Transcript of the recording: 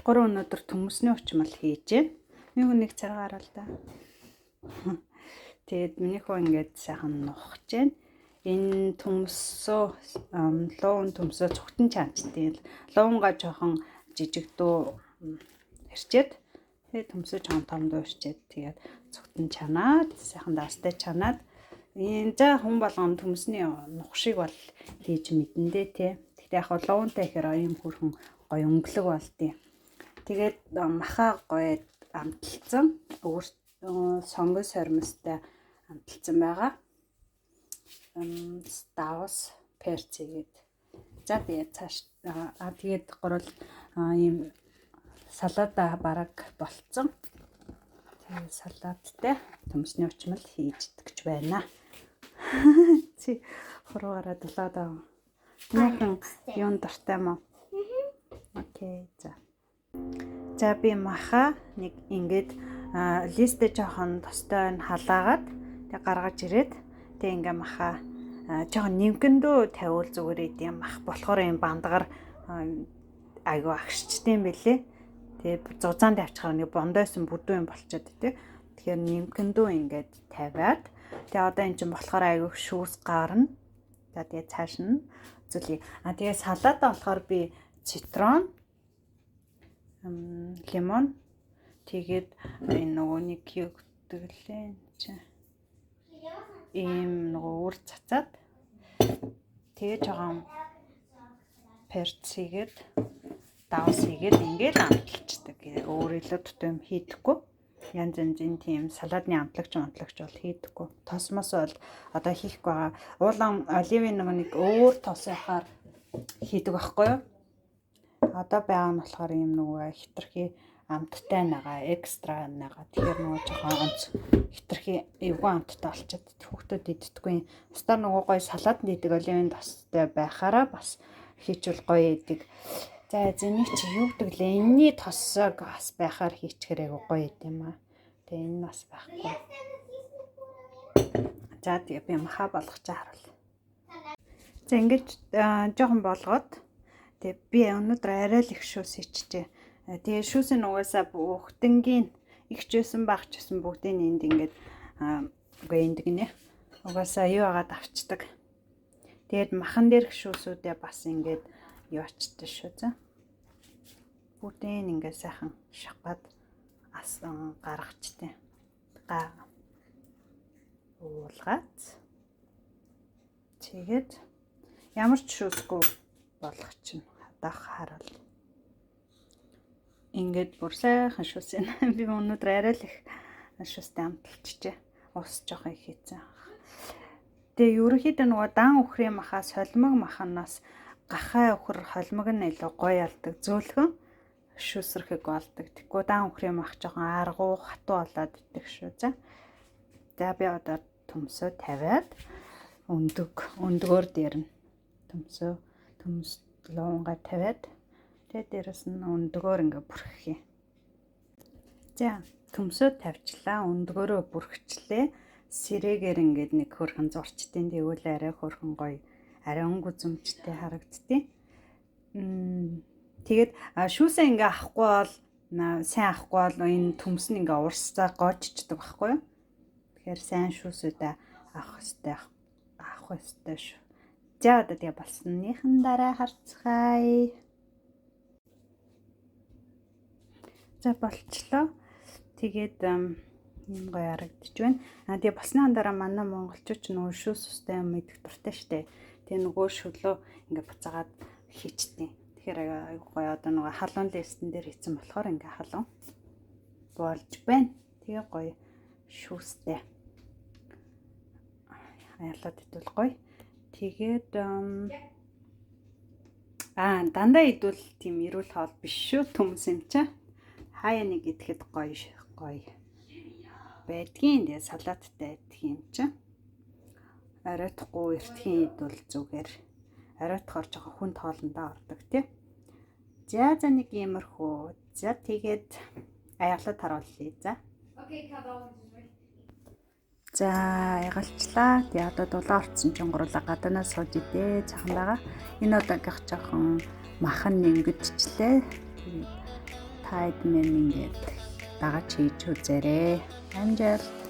3 өнөөдөр төмөсний учмал хийж байна. Нэг нэг царгаар л да. Тэгээд миний хөө ингээд сайхан нухаж байна. Энэ төмсөө луун төмсөө цогтон чаанчтай. Луунга жоохон жижиг дүү хэрчээд тэгээд төмсөө жоохон том дүү хэрчээд тэгээд цогтон чанаад сайхан даастай чанаад энэ за хүн болгон төмсний нухшиг бол хийж мэдэндээ тий. Гэхдээ яг луунтай ихээр оюун хүрхэн гоё өнгөлөг болдیں۔ Тэгээд махаа гоё амталцсан сонгон сормостой амталцсан байгаа. Ставс перцгээд за тэгээд цааш тэгээд гурвал ийм салаада бараг болцсон. Тэгээд салаадтай төмсний учмал хийж идэх гэж байна. Чи хуруугаараа дулаад аа. Нэхэн юун дуртай мó? Окей, за. За би маха нэг ингээд листэ жоохон тостой нь халаагаад тэг гаргаж ирээд тэг ингээ маха жоохон нимкэндөө тавиул зүгээр идэм мах болохоор юм бандгаар айгу агшчтэй юм бэлээ. Тэгээ зузаанд авчихаар нэг бондойсон бүдүү юм болчиход тий. Тэгэхээр нимкэндөө ингээд тавиад тэгээ одоо эн чинь болохоор айгу шүүс гарна. За тэгээ цааш нь үзүүлье. Тэгээ салаада болохоор би цитрон лимон тэгээд энэ нөгөө нэг юу гэдэг лээ чи ийм нөгөө үр цацаад тэгээд жоохон перцгээд давс хийгээд ингээд амталчдаг. Өөр илүү төм хийдэггүй. Янз янзын тийм салаадны амтлагч бол хийдэггүй. Тосмос бол одоо хийхгүй байгаа. Уулан оливын нэг өөр тос яхаар хийдэг байхгүй юу? Одоо байгаа нь болохоор юм нөгөө хитрхи амттай нагаа, экстра нагаа. Тэгэхээр нөгөө жоохон онц хитрхи эвгүй амттай болчиход хүүхдүүд иддэггүй. Өстөр нөгөө гоё салаатанд идэг оливын тостой байхаараа бас хийчихвэл гоё идэг. За зэнийг чи юу гэдэг лээ? Энэний тосог бас байхаар хийчихэр айгу гоё идэм аа. Тэгээ энэ бас байхгүй. За тэгээ би маха болгож харуул. За ингэж жоохон болгоод тэгээ би өнөөдөр арай л их шүүс хийчихжээ. Тэгээ шүүсийн угаасаа бүхтэнгийн ихчсэн багчсэн бүгдийн энд ингээд үгүй энд гинэ. Угаасаа юу агаад авчдаг. Тэгээд махан дээрх шүүсүүдээ бас ингээд юу очтой шүү за. Бүгдийн ингээд сайхан шахаад асан гаргачтай. Уулгаад тэгээд ямар ч шүүсгүй болгох чинь хадах харуул. Ингээд бүр сайхан шүүсэн. Би өнөөдөр арай л их шүүстэй амталчихжээ. Ус жоох их хийцэн. Тэгээ ерөнхийдөө нөгөө дан үхрийн махаас холимог маханаас гахай өхөр холимог нь илүү гоё алдаг. Зөөлхөн шүүсрэхэг болдог. Тэгвэл дан үхрийн мах жоохон аргуу хатуу болоод идэх шүү за. За би одоо төмсөө тавиад өндгөөр дээр нь төмс луунга тавиад тэгээ дээрэс нь өндгөөр ингээ бүрхэх юм. За төмсөө тавьчлаа, өндгөөрөө бүрхчлээ. Сэрэгээр ингээд нэг хөрхэн зурчтын тэгвэл арай хөрхэн гоё арай өнгө зүмжтэй харагдтыг. Тэгээд шүүсээ ингээ авахгүй бол сайн авахгүй бол энэ төмс нь ингээ урсцаа гооччдаг байхгүй юу? Тэгэхээр сайн шүүсүүдээ авах хэрэгтэй шүү. За одоо тэгээ болсныхан дараа харцгаая. За болчлоо. Тэгээд юм гоё харагдаж байна. Тэгээ болсныхан дараа манай монголчууд нөгөө шүүс устай юм идэх дуртай штэ. Тэгээ нөгөө шөлөө ингээ буцаагаад хийчтэй. Тэгэхээр айгу гоё одоо нөгөө халуун листэн дээр хийцэн болохоор ингээ халуун болж байна. Тэгээ гоё шүүстэй. Аяалаад идвэл гоё. Тэгээд дандаа идвэл тийм эрүүл хоол биш шүү төмс юм чаа. Хаяа нэг идэхэд гоё байдгийн. Тэгээ салааттай идэх юм чаа. Оройтхгүй эртхэн идвэл зүгээр. Оройтхоор жоохон хүн тоолондоо ордог тий. За нэг иймэрхүү. За тэгээд аяалаад харуулъя за. Окей, за ягалчлаа. Тэгээ одоо дулаан орцсон чинь гурлаа гадаанаас сууж идээ. Цахан байгаа. Энэ удаагийнх жоохон махан нэнгэтчлээ. тайд минь ингээд дагаж хийж үзээрэй. Амжилт.